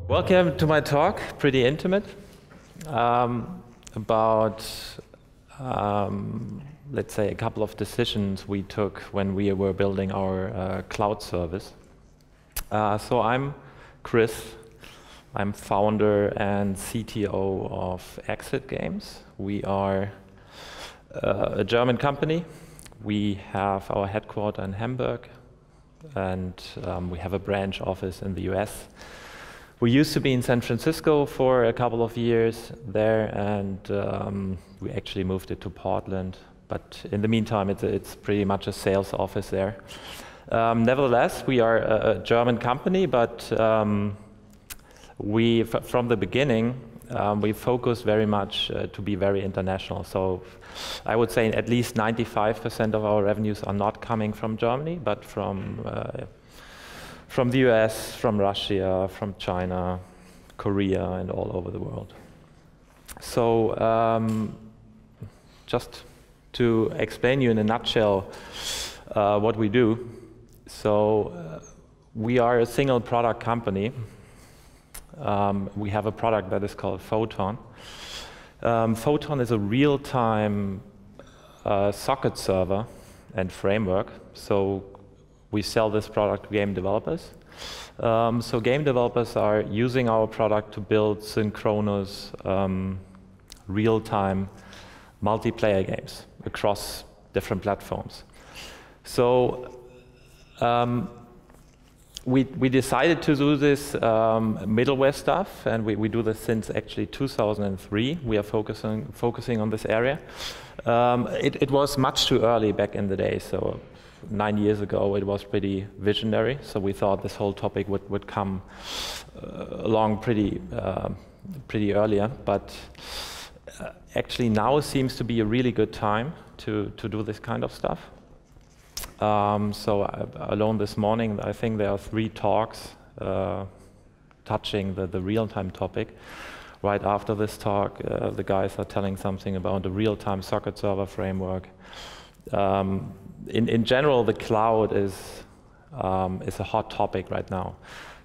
Welcome to my talk, pretty intimate, about, let's say, a couple of decisions we took when we were building our cloud service. So I'm Chris. I'm founder and CTO of Exit Games. We are a German company. We have our headquarters in Hamburg, and we have a branch office in the US. We used to be in San Francisco for a couple of years there, and we actually moved it to Portland. But in the meantime, it's pretty much a sales office there. Nevertheless, we are a German company, but from the beginning, we focus very much to be very international. So I would say at least 95% of our revenues are not coming from Germany, but from the US, from Russia, from China, Korea, and all over the world. So just to explain you in a nutshell what we do. So we are a single product company. We have a product that is called Photon. Photon is a real-time socket server and framework. So we sell this product to game developers. So game developers are using our product to build synchronous, real-time multiplayer games across different platforms. So we decided to do this middleware stuff, and we do this since actually 2003. We are focusing on this area. It was much too early back in the day, so 9 years ago it was pretty visionary. So we thought this whole topic would come along pretty earlier. But actually now seems to be a really good time to do this kind of stuff. So alone this morning, I think there are 3 talks touching the real-time topic. Right after this talk, the guys are telling something about the real-time socket server framework. In general, the cloud is a hot topic right now.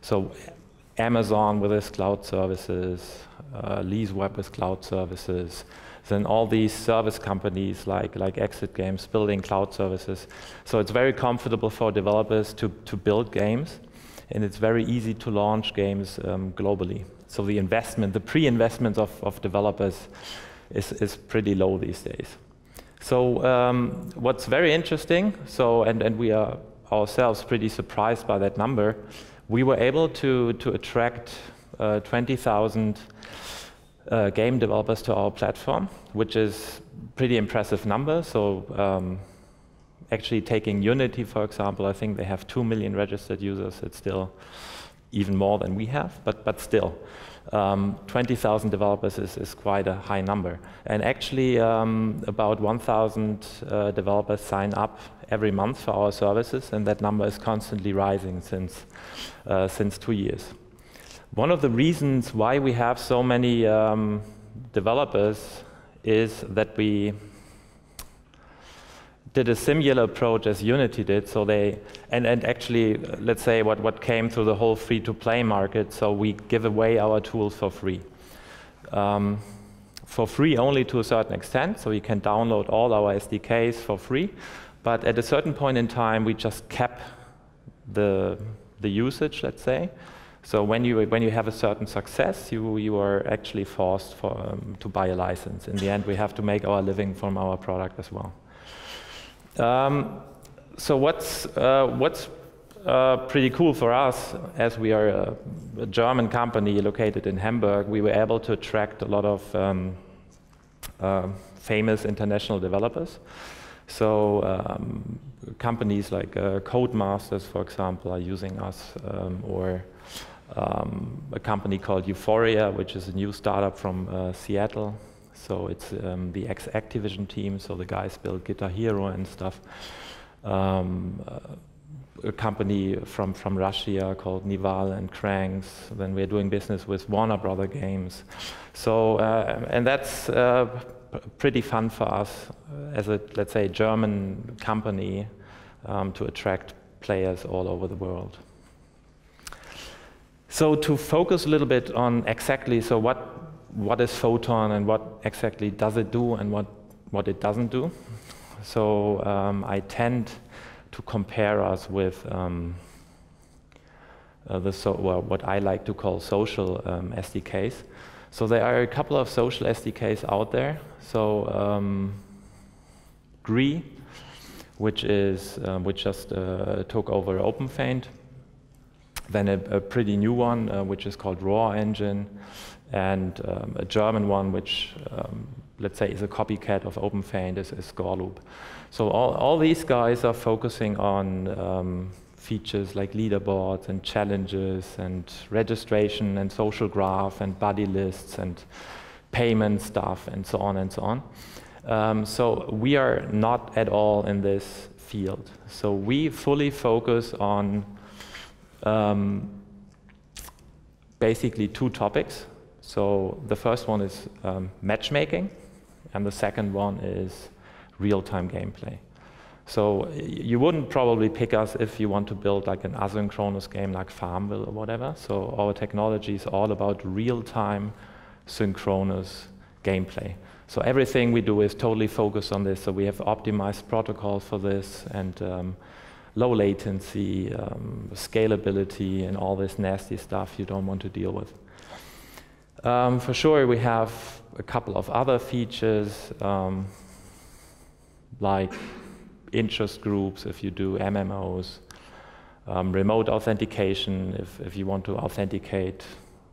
So Amazon with its cloud services, LeaseWeb with cloud services, then all these service companies like Exit Games building cloud services. So it's very comfortable for developers to build games, and it's very easy to launch games globally. So the pre-investment of developers is pretty low these days. So what's very interesting, and we are ourselves pretty surprised by that number, we were able to attract 20,000 game developers to our platform, which is pretty impressive number. So actually taking Unity, for example, I think they have 2 million registered users. It's still even more than we have, but still. 20,000 developers is quite a high number. And actually about 1,000 developers sign up every month for our services, and that number is constantly rising since 2 years. One of the reasons why we have so many developers is that we did a similar approach as Unity did. So and actually, let's say what came through the whole free-to-play market. So we give away our tools for free. For free only to a certain extent. So you can download all our SDKs for free. But at a certain point in time, we just cap the usage, let's say. So when you have a certain success, you are actually forced to buy a license. In the end, we have to make our living from our product as well. So what's pretty cool for us, as we are a German company located in Hamburg, we were able to attract a lot of famous international developers. So companies like Codemasters, for example, are using us, or a company called Euphoria, which is a new startup from Seattle. So it's the ex-Activision team, so the guys build Guitar Hero and stuff. A company from Russia called Nival and Cranks. Then we're doing business with Warner Brother Games. So, and that's pretty fun for us as a, let's say, German company to attract players all over the world. So to focus a little bit on exactly, so what is Photon and what exactly does it do and what it doesn't do. So I tend to compare us with what I like to call social SDKs. So there are a couple of social SDKs out there. So Gree, which just took over OpenFaint. Then a pretty new one, which is called Raw Engine, and a German one, which let's say is a copycat of OpenFaint, is Scoreloop. So all these guys are focusing on features like leaderboards and challenges and registration and social graph and buddy lists and payment stuff and so on and so on. So we are not at all in this field. So we fully focus on basically two topics. So the first one is matchmaking, and the second one is real-time gameplay. So you wouldn't probably pick us if you want to build like an asynchronous game like Farmville or whatever. So our technology is all about real-time synchronous gameplay. So everything we do is totally focused on this. So we have optimized protocols for this, and low latency, scalability, and all this nasty stuff you don't want to deal with. For sure, we have a couple of other features, like interest groups if you do MMOs, remote authentication if you want to authenticate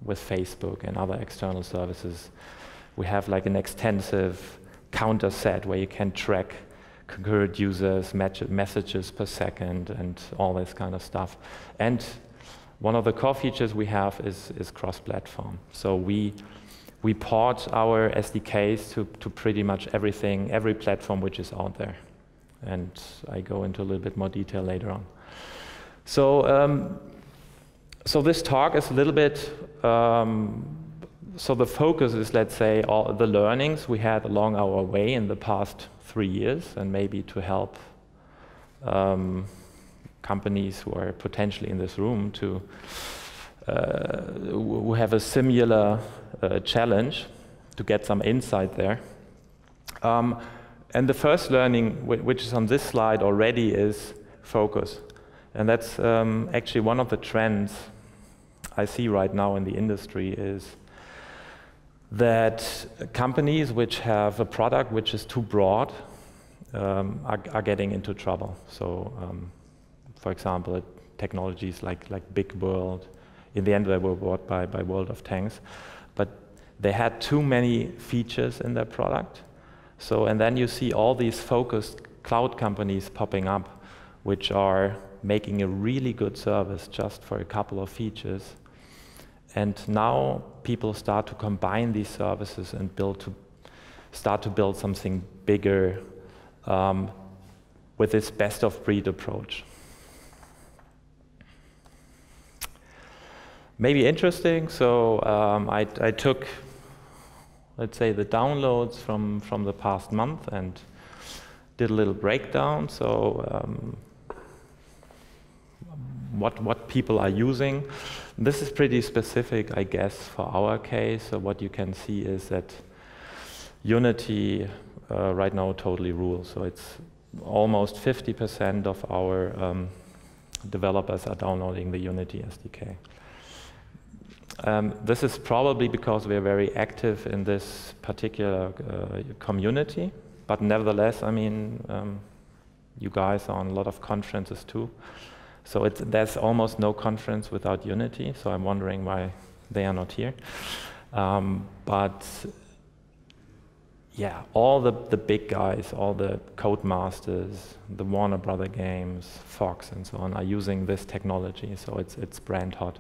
with Facebook and other external services. We have like an extensive counter set where you can track concurrent users, messages per second, and all this kind of stuff. And one of the core features we have is cross-platform. So we port our SDKs to pretty much everything, every platform which is out there. And I go into a little bit more detail later on. So, so this talk is a little bit, so the focus is, let's say, all the learnings we had along our way in the past 3 years, and maybe to help companies who are potentially in this room to who have a similar challenge to get some insight there. And the first learning, which is on this slide already, is focus. And that's actually one of the trends I see right now in the industry, is that companies which have a product which is too broad are getting into trouble. So, for example, technologies like Big World, in the end they were bought by World of Tanks, but they had too many features in their product. So, and then you see all these focused cloud companies popping up, which are making a really good service just for a couple of features. And now people start to combine these services and start to build something bigger with this best-of-breed approach. Maybe interesting, so I took, let's say, the downloads from the past month and did a little breakdown. So what people are using. This is pretty specific, I guess, for our case. So what you can see is that Unity right now totally rules. So it's almost 50% of our developers are downloading the Unity SDK. This is probably because we're very active in this particular community, but nevertheless, I mean, you guys are on a lot of conferences too. So there's almost no conference without Unity, so I'm wondering why they are not here. But yeah, all the big guys, all the Codemasters, the Warner Brother Games, Fox and so on are using this technology, so it's brand hot.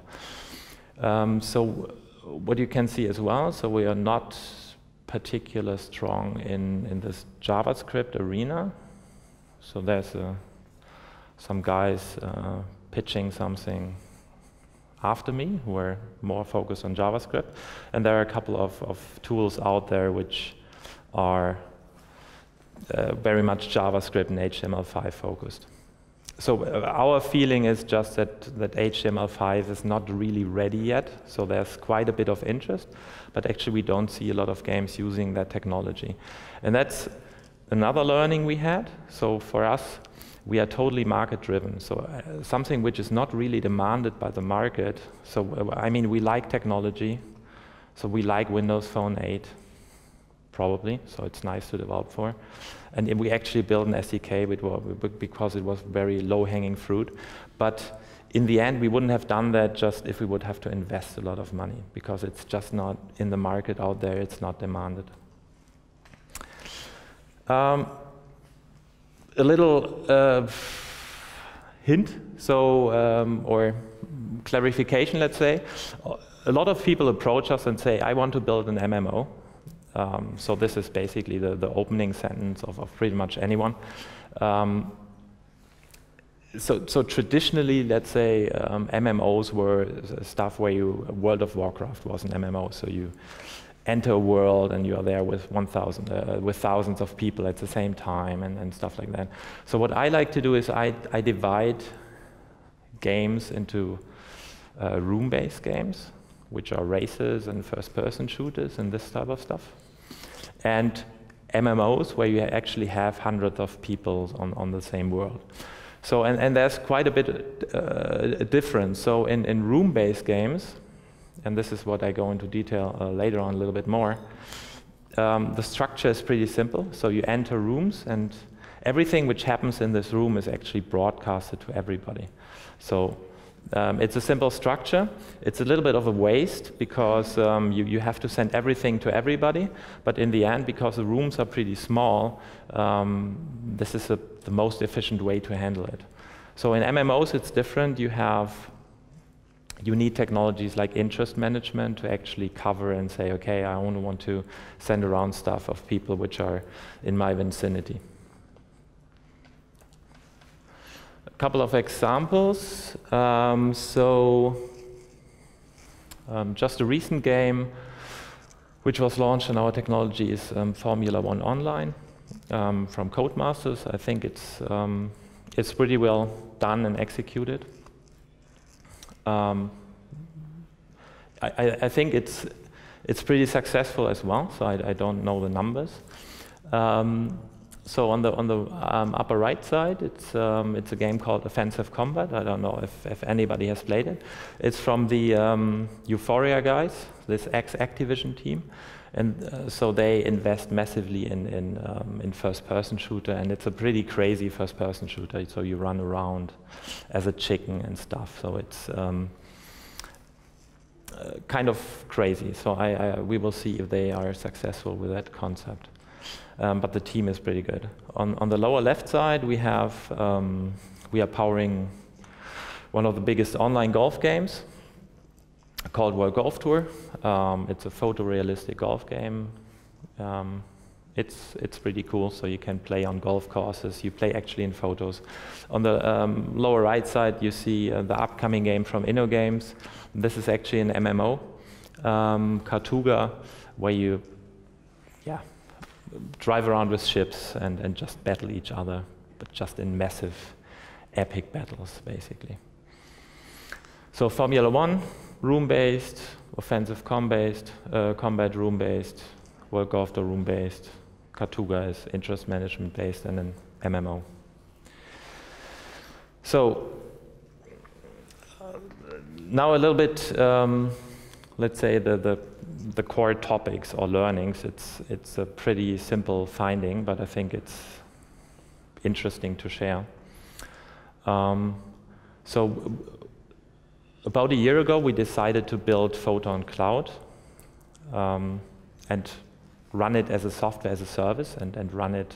So what you can see as well, so we are not particularly strong in this JavaScript arena. So there's some guys pitching something after me who are more focused on JavaScript. And there are a couple of tools out there which are very much JavaScript and HTML5 focused. So our feeling is just that HTML5 is not really ready yet. So there's quite a bit of interest, but actually we don't see a lot of games using that technology. And that's another learning we had. So for us, we are totally market driven. So something which is not really demanded by the market. So I mean, we like technology. So we like Windows Phone 8, probably. So it's nice to develop for. And we actually built an SDK because it was very low-hanging fruit. But in the end, we wouldn't have done that just if we would have to invest a lot of money, because it's just not in the market out there, it's not demanded. A little hint, or clarification, let's say. A lot of people approach us and say, I want to build an MMO. So this is basically the opening sentence of pretty much anyone. So traditionally, let's say, MMOs were stuff where World of Warcraft was an MMO. So you enter a world and you are there with thousands of people at the same time and stuff like that. So what I like to do is I divide games into room-based games, which are races and first-person shooters and this type of stuff, and MMOs, where you actually have hundreds of people on the same world. So, and there's quite a bit a difference. So in room-based games, and this is what I go into detail later on a little bit more, the structure is pretty simple. So you enter rooms, and everything which happens in this room is actually broadcasted to everybody. So it's a simple structure. It's a little bit of a waste because you have to send everything to everybody, but in the end, because the rooms are pretty small, this is the most efficient way to handle it. So in MMOs, it's different. You need technologies like interest management to actually cover and say, okay, I only want to send around stuff of people which are in my vicinity. Couple of examples. Just a recent game which was launched in our technology is Formula 1 Online from Codemasters. I think it's pretty well done and executed. I think it's pretty successful as well. So I don't know the numbers. So on the upper right side, it's a game called Offensive Combat. I don't know if anybody has played it. It's from the Euphoria guys, this ex-Activision team, and so they invest massively in first-person shooter, and it's a pretty crazy first-person shooter. So you run around as a chicken and stuff. So it's kind of crazy. So we will see if they are successful with that concept. But the team is pretty good. On the lower left side, we are powering one of the biggest online golf games called World Golf Tour. It's a photorealistic golf game. It's pretty cool, so you can play on golf courses. You play actually in photos. On the lower right side, you see the upcoming game from InnoGames. This is actually an MMO, Kartuga, where you drive around with ships and just battle each other, but just in massive, epic battles, basically. So Formula 1, room-based, offensive combat room-based, World Golf Tour room-based, Kartuga is interest management-based, and an MMO. So now a little bit, let's say the core topics or learnings. It's a pretty simple finding, but I think it's interesting to share. So about a year ago, we decided to build Photon Cloud and run it as a software as a service and run it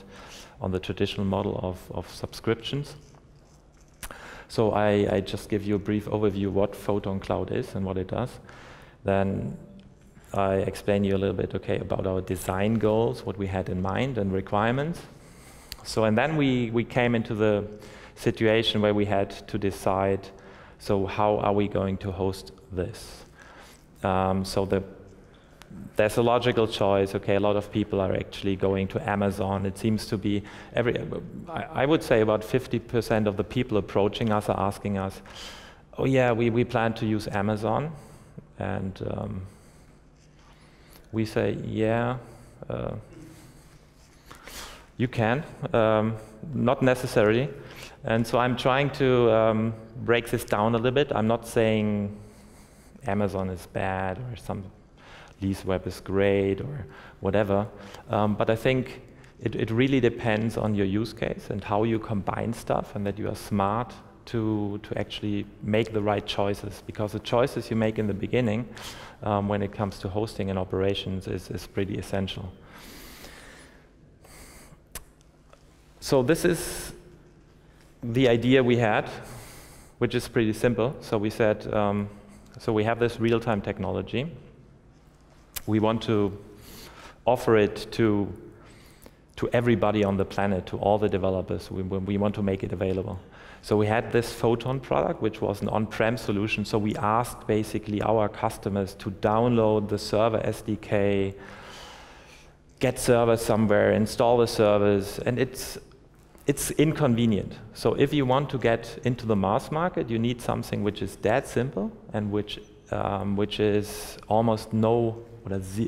on the traditional model of subscriptions. So I just give you a brief overview what Photon Cloud is and what it does. Then I explain you a little bit, okay, about our design goals, what we had in mind and requirements. So, and then we came into the situation where we had to decide, so how are we going to host this? So there's a logical choice. Okay, a lot of people are actually going to Amazon. It seems to be I would say about 50% of the people approaching us are asking us, oh yeah, we plan to use Amazon. And we say, yeah, you can, not necessarily. And so I'm trying to break this down a little bit. I'm not saying Amazon is bad or some lease web is great or whatever, but I think it really depends on your use case and how you combine stuff, and that you are smart to actually make the right choices, because the choices you make in the beginning when it comes to hosting and operations is pretty essential. So this is the idea we had, which is pretty simple. So we said, so we have this real-time technology. We want to offer it to everybody on the planet, to all the developers. We want to make it available. So we had this Photon product, which was an on-prem solution. So we asked basically our customers to download the server SDK, get servers somewhere, install the servers, and it's inconvenient. So if you want to get into the mass market, you need something which is that simple and which is almost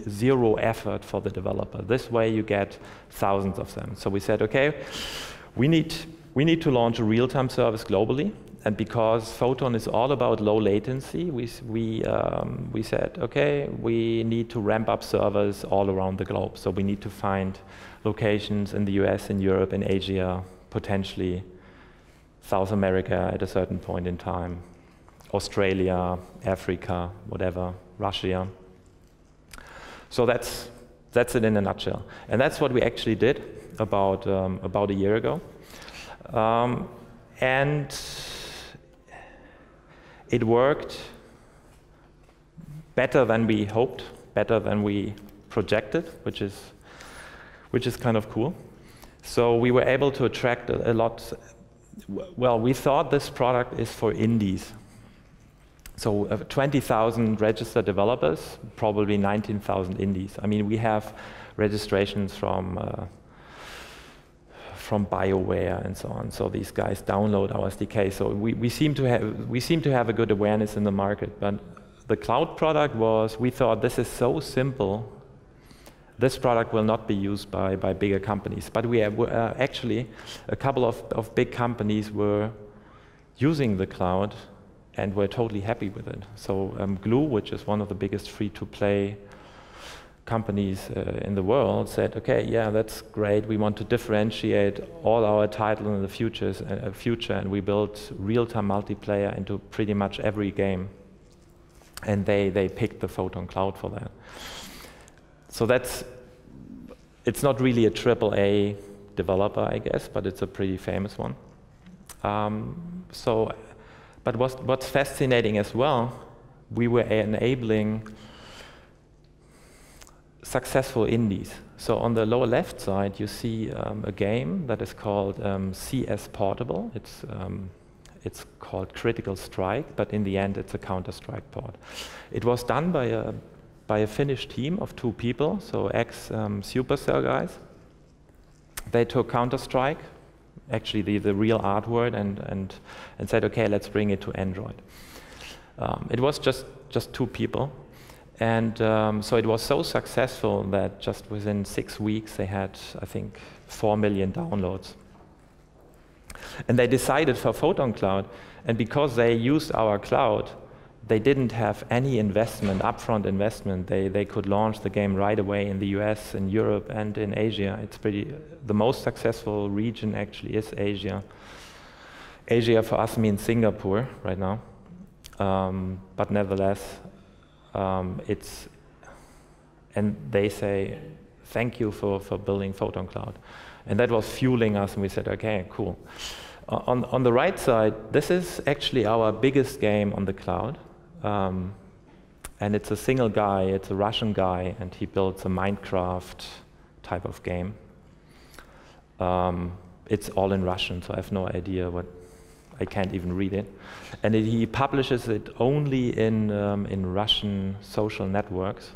zero effort for the developer. This way you get thousands of them. So we said, okay, we need to launch a real-time service globally, and because Photon is all about low latency, we said, okay, we need to ramp up servers all around the globe. So we need to find locations in the US, in Europe, in Asia, potentially South America at a certain point in time, Australia, Africa, whatever, Russia. So that's it in a nutshell. And that's what we actually did about a year ago. And it worked better than we hoped, better than we projected, which is kind of cool. So we were able to attract a lot. Well, we thought this product is for indies. So 20,000 registered developers, probably 19,000 indies. I mean, we have registrations from BioWare and so on. So these guys download our SDK. So we seem to have a good awareness in the market. But the cloud product we thought this is so simple, this product will not be used by bigger companies. But we have actually a couple of big companies were using the cloud and were totally happy with it. So Glue, which is one of the biggest free-to-play companies in the world, said, okay, yeah, that's great. We want to differentiate all our titles in the future, and we built real-time multiplayer into pretty much every game. And they picked the Photon Cloud for that. So it's not really a AAA developer, I guess, but it's a pretty famous one. But what's fascinating as well, we were enabling successful indies. So on the lower left side, you see a game that is called CS Portable. It's called Critical Strike, but in the end, it's a Counter-Strike port. It was done by a Finnish team of 2 people, so ex-Supercell guys. They took Counter-Strike, actually the real artwork, and said, okay, let's bring it to Android. It was just 2 people. And so it was so successful that just within 6 weeks they had, I think, 4 million downloads. And they decided for Photon Cloud, and because they used our cloud, they didn't have any investment, upfront investment. They could launch the game right away in the US, in Europe, and in Asia. The most successful region actually is Asia. Asia for us means Singapore right now. But nevertheless, and they say, thank you for building Photon Cloud. And that was fueling us, and we said, okay, cool. On the right side, this is actually our biggest game on the cloud. And it's a single guy, it's a Russian guy, and he builds a Minecraft type of game. It's all in Russian, so I have no idea I can't even read it. And he publishes it only in Russian social networks.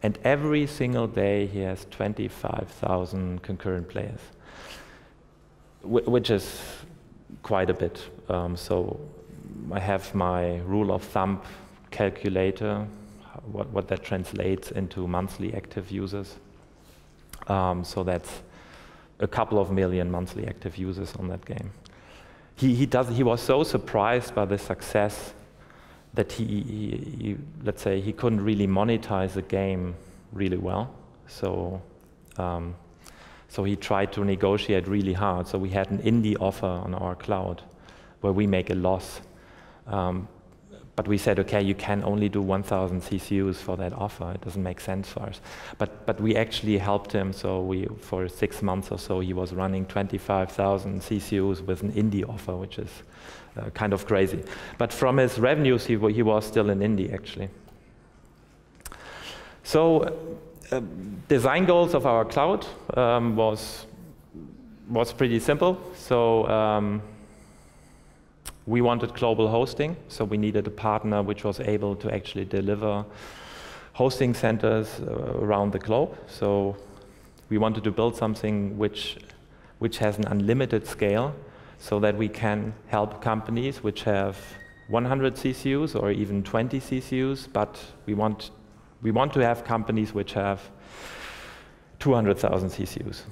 And every single day he has 25,000 concurrent players, which is quite a bit. So I have my rule of thumb calculator, what that translates into monthly active users. So that's a couple of million monthly active users on that game. He was so surprised by the success that he let's say he couldn't really monetize the game really well. So so he tried to negotiate really hard. So we had an indie offer on our cloud where we make a loss. But we said, okay, you can only do 1,000 CCUs for that offer. It doesn't make sense for us. But we actually helped him. So for 6 months or so, he was running 25,000 CCUs with an indie offer, which is kind of crazy. But from his revenues, he was still an indie, actually. So design goals of our cloud was pretty simple. So we wanted global hosting, so we needed a partner which was able to actually deliver hosting centers around the globe. So we wanted to build something which has an unlimited scale, so that we can help companies which have 100 CCUs or even 20 CCUs, but we want to have companies which have 200,000 CCUs.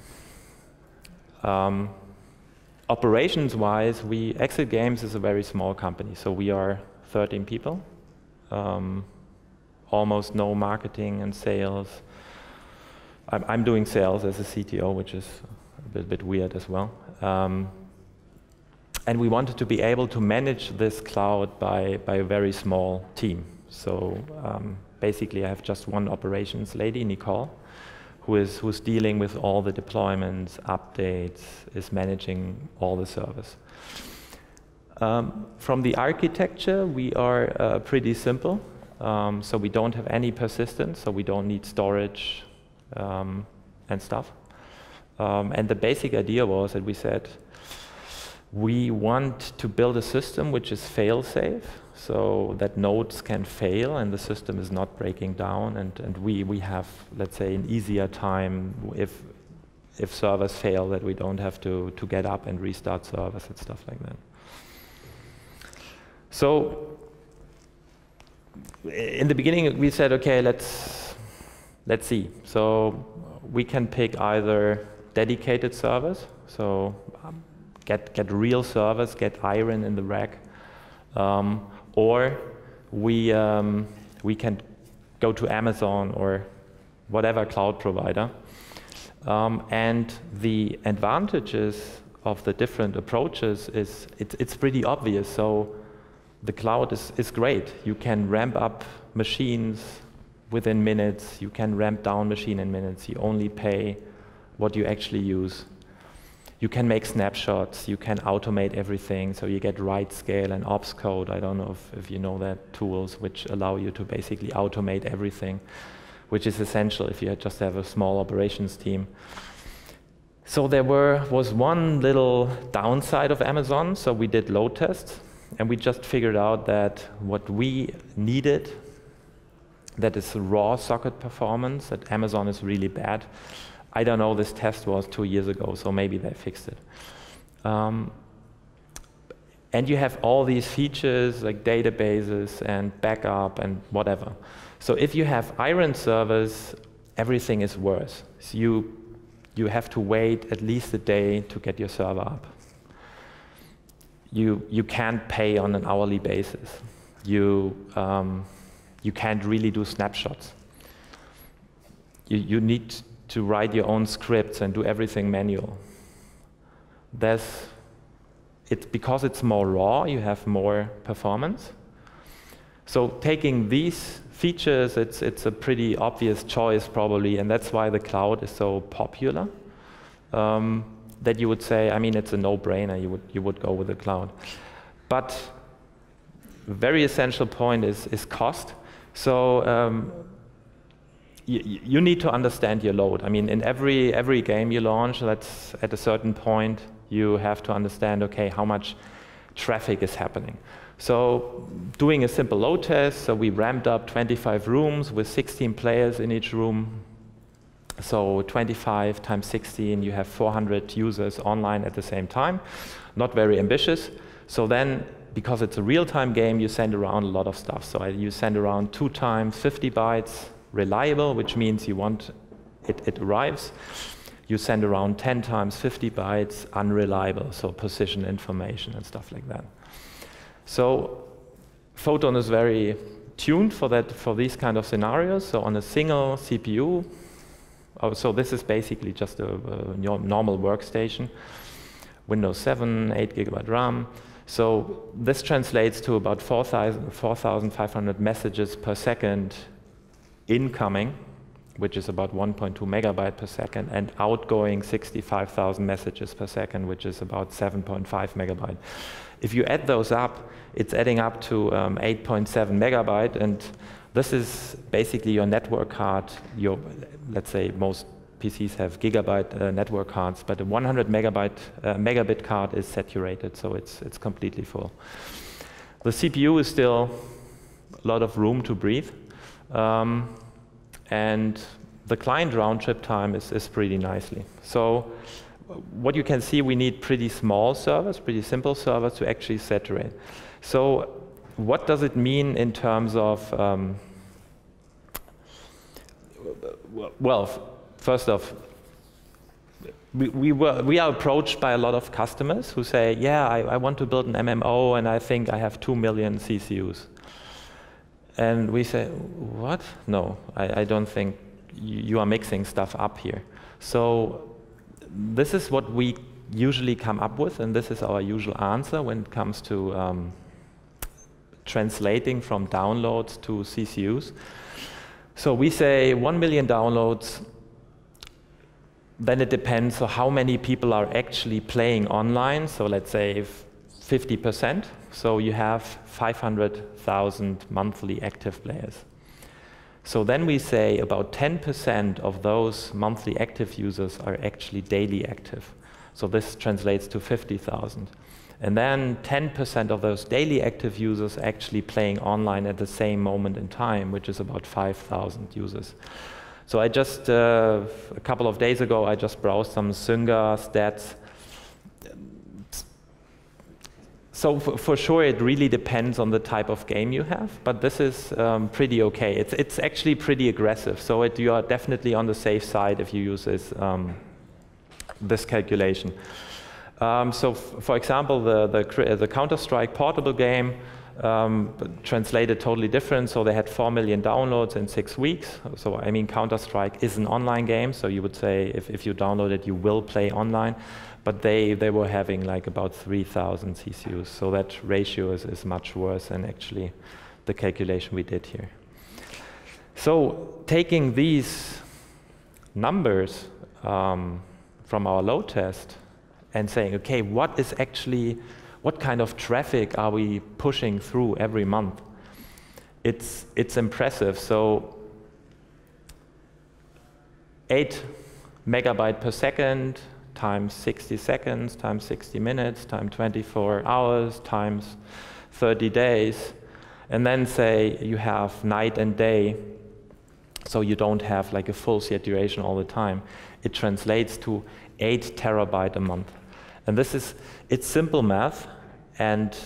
Operations-wise, Exit Games is a very small company, so we are 13 people, almost no marketing and sales. I'm doing sales as a CTO, which is a bit weird as well. And we wanted to be able to manage this cloud by a very small team. So basically, I have just one operations lady, Nicole, who's dealing with all the deployments, updates, is managing all the servers. From the architecture, we are pretty simple. So we don't have any persistence, so we don't need storage and stuff. And the basic idea was that we said, we want to build a system which is fail-safe, so that nodes can fail and the system is not breaking down, and we have, let's say, an easier time if servers fail, that we don't have to get up and restart servers and stuff like that. So in the beginning we said, okay, let's see. So we can pick either dedicated servers, so get real servers, get iron in the rack, or we can go to Amazon or whatever cloud provider. And the advantages of the different approaches is it's pretty obvious. So the cloud is great. You can ramp up machines within minutes. You can ramp down machine in minutes. You only pay what you actually use. You can make snapshots, you can automate everything, so you get write scale and ops code. I don't know if you know that, tools which allow you to basically automate everything, which is essential if you just have a small operations team. So there was one little downside of Amazon, so we did load tests, and we just figured out that what we needed, that is raw socket performance, that Amazon is really bad. I don't know, this test was 2 years ago, so maybe they fixed it. And you have all these features like databases and backup and whatever. So if you have iron servers, everything is worse. So you have to wait at least a day to get your server up. You can't pay on an hourly basis. You can't really do snapshots. You need to write your own scripts and do everything manual. Because it's more raw, you have more performance. So taking these features, it's a pretty obvious choice probably, and that's why the cloud is so popular. That you would say, I mean, it's a no-brainer, you would go with the cloud. But a very essential point is cost. So you need to understand your load. I mean, in every game you launch, that's at a certain point, you have to understand, okay, how much traffic is happening. So doing a simple load test, so we ramped up 25 rooms with 16 players in each room. So 25 times 16, you have 400 users online at the same time. Not very ambitious. So then, because it's a real-time game, you send around a lot of stuff. So you send around 2 times 50 bytes reliable, which means you want it arrives. You send around 10 times 50 bytes unreliable, so position information and stuff like that. So Photon is very tuned for these kind of scenarios. So on a single CPU, so this is basically just a normal workstation, Windows 7, 8 GB RAM. So this translates to about 4,500 messages per second incoming, which is about 1.2 megabyte per second, and outgoing 65,000 messages per second, which is about 7.5 megabyte. If you add those up, it's adding up to 8.7 megabyte, and this is basically your network card. Let's say most PCs have gigabyte network cards, but a 100 megabit card is saturated, so it's completely full. The CPU is still a lot of room to breathe, and the client round trip time is pretty nicely. So what you can see, we need pretty small servers, pretty simple servers to actually saturate. So what does it mean in terms of, well, first off, we are approached by a lot of customers who say, yeah, I want to build an MMO and I think I have 2 million CCUs. And we say, what? No, I don't think you are mixing stuff up here. So this is what we usually come up with, and this is our usual answer when it comes to translating from downloads to CCUs. So we say 1 million downloads, then it depends on how many people are actually playing online. So let's say 50%. So you have 500,000 monthly active players. So then we say about 10% of those monthly active users are actually daily active. So this translates to 50,000. And then 10% of those daily active users are actually playing online at the same moment in time, which is about 5,000 users. So I just, a couple of days ago, I just browsed some Synga stats. So for sure, it really depends on the type of game you have, but this is pretty okay. It's actually pretty aggressive, so you are definitely on the safe side if you use this calculation. So for example, the Counter-Strike portable game translated totally different. So they had 4 million downloads in 6 weeks. So I mean, Counter-Strike is an online game, so you would say if you download it, you will play online. But they were having like about 3,000 CCUs. So that ratio is much worse than actually the calculation we did here. So taking these numbers from our load test and saying, okay, what kind of traffic are we pushing through every month? It's impressive. So 8 megabyte per second times 60 seconds, times 60 minutes, times 24 hours, times 30 days, and then say you have night and day, so you don't have like a full saturation all the time. It translates to 8 terabyte a month. And it's simple math, and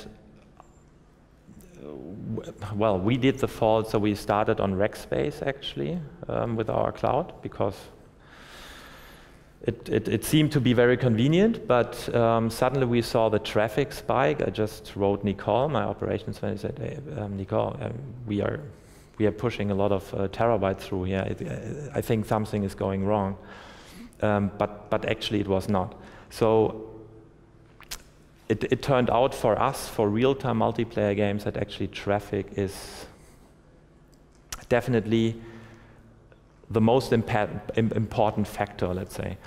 well, we did the fault, so we started on rack space actually with our cloud, because it seemed to be very convenient, but suddenly we saw the traffic spike. I just wrote Nicole, my operations manager, said, hey, Nicole, we are pushing a lot of terabytes through here. I think something is going wrong, but actually it was not. So it turned out for us, for real-time multiplayer games, that actually traffic is definitely the most important factor, let's say.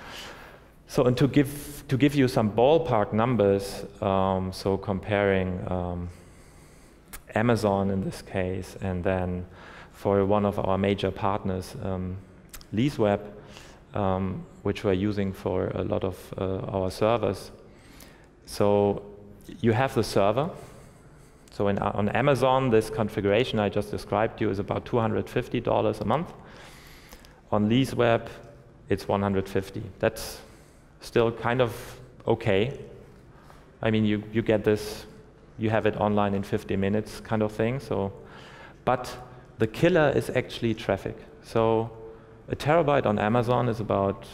So, and to give you some ballpark numbers, so comparing Amazon in this case, and then for one of our major partners, LeaseWeb, which we're using for a lot of our servers. So you have the server. So on Amazon, this configuration I just described to you is about $250 a month. On LeaseWeb, it's $150. That's still kind of okay. I mean, you get this, you have it online in 50 minutes kind of thing. So, but the killer is actually traffic. So a terabyte on Amazon is about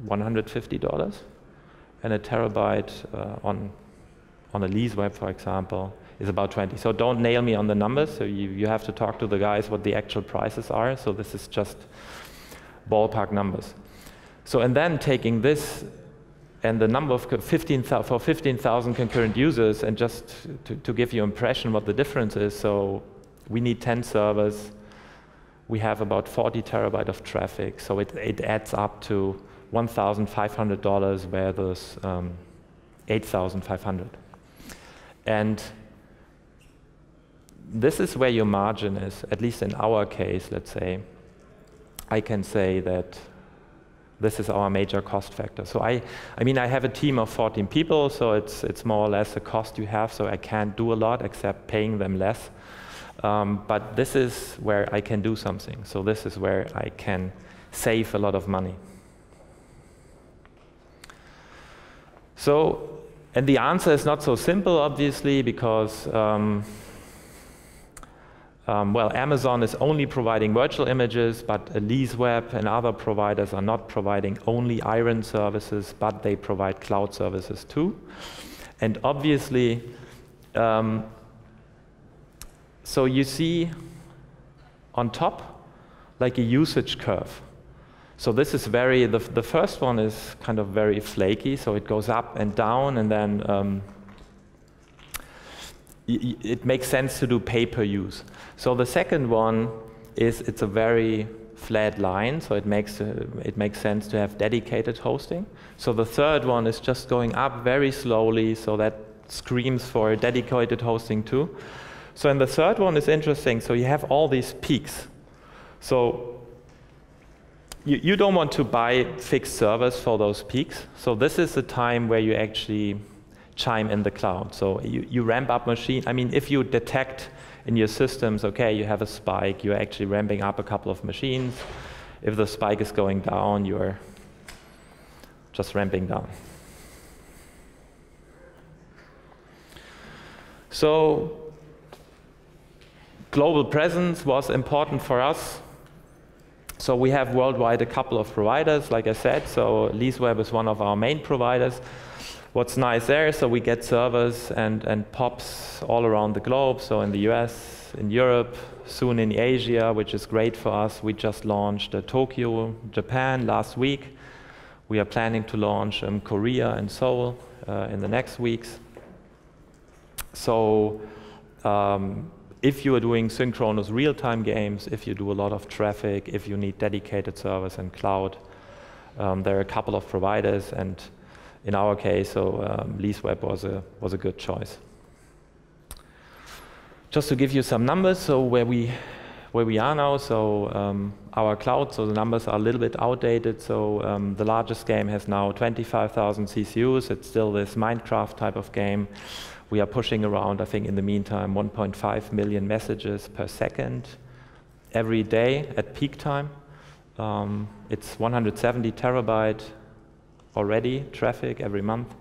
$150, and a terabyte on a LeaseWeb, for example, is about 20. So don't nail me on the numbers. So you have to talk to the guys what the actual prices are. So this is just ballpark numbers. So and then taking this and the number of 15,000 concurrent users, and just to give you an impression what the difference is. So we need 10 servers. We have about 40 terabyte of traffic. So it adds up to $1,500, where there's 8,500. And this is where your margin is, at least in our case, let's say. I can say that this is our major cost factor. So I mean, I have a team of 14 people, so it's more or less the cost you have, so I can't do a lot except paying them less. But this is where I can do something. So this is where I can save a lot of money. So, and the answer is not so simple, obviously, because well, Amazon is only providing virtual images, but LeaseWeb and other providers are not providing only iron services, but they provide cloud services too. And obviously, so you see on top like a usage curve. So this is very, the first one is kind of very flaky, so it goes up and down, and then it makes sense to do pay-per-use. So the second one is it's a very flat line, so it makes sense to have dedicated hosting. So the third one is just going up very slowly, so that screams for dedicated hosting too. So and the third one is interesting. So you have all these peaks. So you don't want to buy fixed servers for those peaks. So this is the time where you actually chime in the cloud. So you ramp up machine. I mean, if you detect in your systems, okay, you have a spike, you're actually ramping up a couple of machines. If the spike is going down, you're just ramping down. So global presence was important for us. So we have worldwide a couple of providers, like I said. So LeaseWeb is one of our main providers. What's nice there, so we get servers and POPs all around the globe. So in the US, in Europe, soon in Asia, which is great for us. We just launched Tokyo, Japan last week. We are planning to launch Korea and Seoul in the next weeks. So if you are doing synchronous real-time games, if you do a lot of traffic, if you need dedicated servers and cloud, there are a couple of providers, and in our case, so LeaseWeb was a good choice. Just to give you some numbers, so where we are now, so our cloud, so the numbers are a little bit outdated. So the largest game has now 25,000 CCUs. It's still this Minecraft type of game. We are pushing around, I think in the meantime, 1.5 million messages per second every day at peak time. It's 170 terabyte already traffic every month.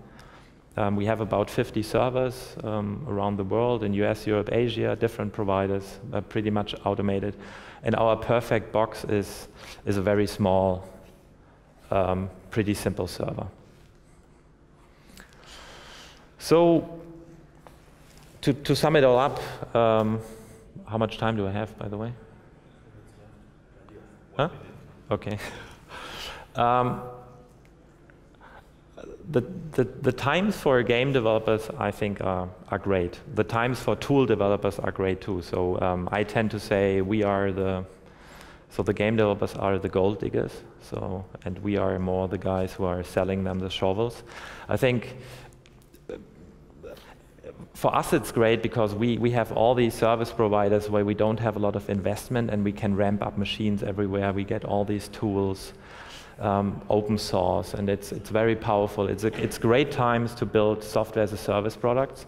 We have about 50 servers around the world in US, Europe, Asia, different providers, pretty much automated. And our perfect box is a very small, pretty simple server. So to sum it all up, how much time do I have, by the way? Huh? Okay. The times for game developers, I think, are great. The times for tool developers are great too. So I tend to say we are the game developers are the gold diggers. So, and we are more the guys who are selling them the shovels. I think for us it's great because we have all these service providers where we don't have a lot of investment and we can ramp up machines everywhere. We get all these tools. open source, and it's very powerful. It's great times to build software as a service products.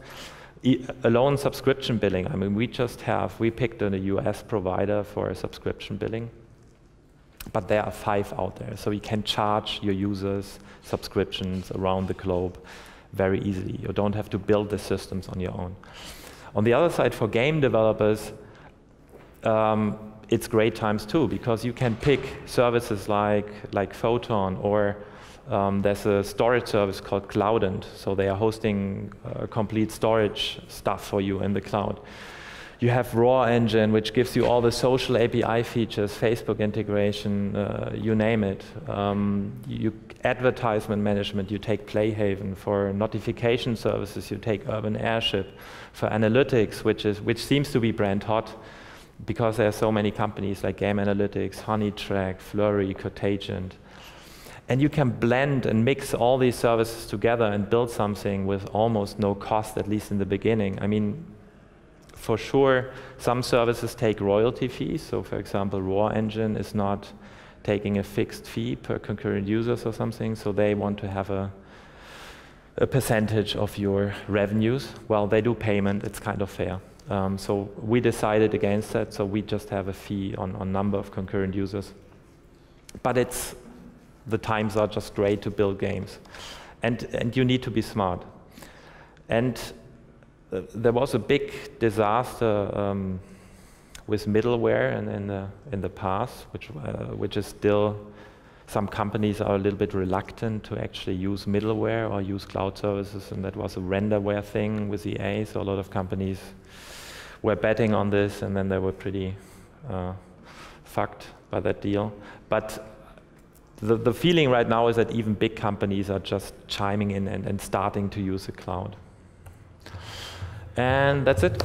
Alone subscription billing, I mean, we picked a US provider for subscription billing, but there are 5 out there, so you can charge your users subscriptions around the globe very easily. You don't have to build the systems on your own. On the other side, for game developers, it's great times too, because you can pick services like Photon, or there's a storage service called Cloudant, so they are hosting complete storage stuff for you in the cloud. You have Raw Engine, which gives you all the social API features, Facebook integration, you name it. Advertisement management, you take Playhaven. For notification services, you take Urban Airship. For analytics, which seems to be brand hot, because there are so many companies like Game Analytics, Honeytrack, Flurry, Cotagent. And you can blend and mix all these services together and build something with almost no cost, at least in the beginning. I mean, for sure, some services take royalty fees. So for example, Raw Engine is not taking a fixed fee per concurrent users or something, so they want to have a percentage of your revenues. Well, they do payment, it's kind of fair. So we decided against that, so we just have a fee on number of concurrent users. But the times are just great to build games. And you need to be smart. And there was a big disaster with middleware in the past, which is still, some companies are a little bit reluctant to actually use middleware or use cloud services, and that was a renderware thing with EA, so a lot of companies were betting on this, and then they were pretty fucked by that deal. But the feeling right now is that even big companies are just chiming in and starting to use the cloud. And that's it.